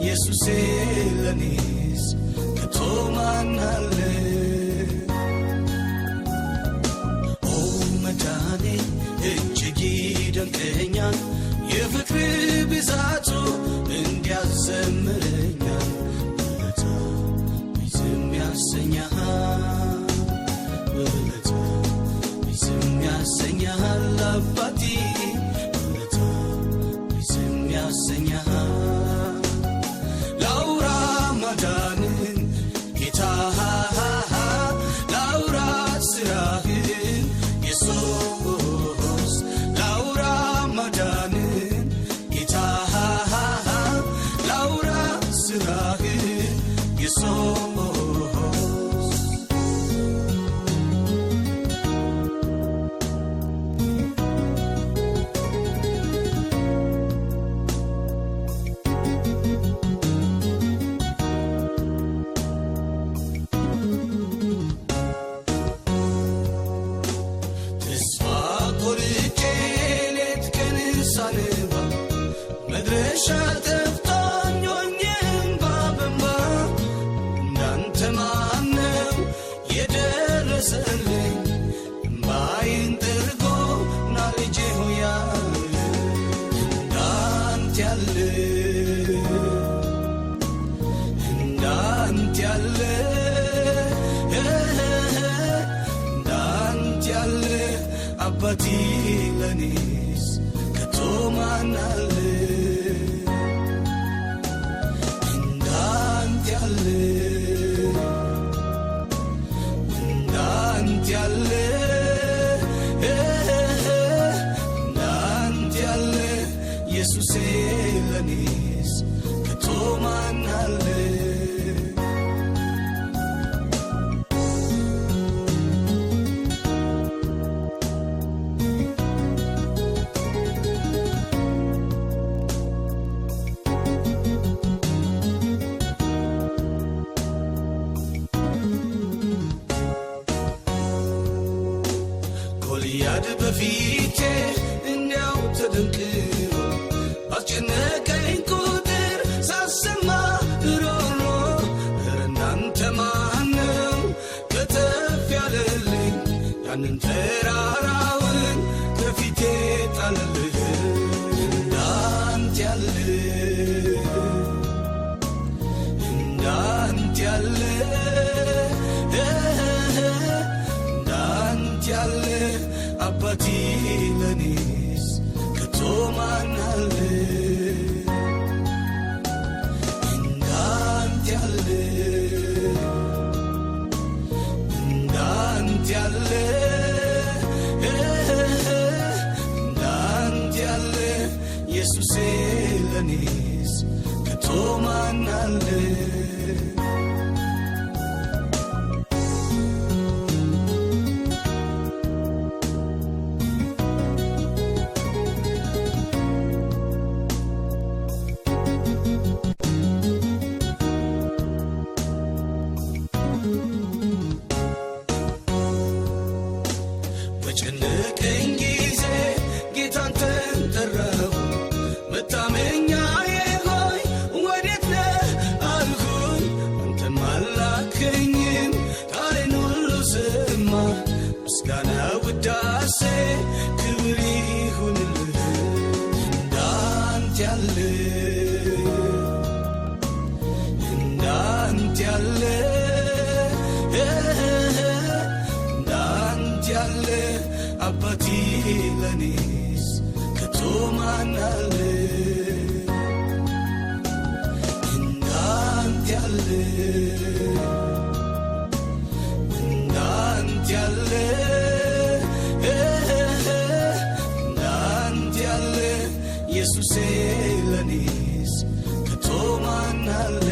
ኢየሱስ ለኔስ ከቶማናለ ኦ መዳኔ እጅግ ይደንቀኛል የፍቅር ብዛቱ እንዲያዘምረኛል ውለታ ዝም ያሰኛል ውለታ ዝም ያሰኛል አባቴ ውለታ ዝም ያሰኛል አባቴ ለኔስ ከቶማናለ እንዳንተ ያለ ኢየሱስ ለኔስ ከቶማናለ ጎልያድ በፊቴ እንዲያው ተደንቅሮ ባስጨነቀኝ ቁጥር ሳሰማ ሮሮ እናንተ ማነው ከተፍ ያለልኝ ያንን ተራራውን ከፊቴ ጣለልህ እንዳንተ ያለ አባቴ ለኔስ ከቶማናለ እንዳንተ ያለ ኢየሱስ ለኔስ ከቶማናለ በጨነቀኝ ጊዜ ጌታን ጠራሁ መታመኛዬ ሆይ ወዴት ነህ አልኩኝ አንተም አላከኝም ቃሌን ሁሉ ሰማ ምስጋና ውዳሴ ክብር ይሁንልህ እንዳንተ ያለ አባቴ ለኔስ ከቶማናለ እንዳንተ ያለ ኢየሱስ ለኔስ ከቶማናለ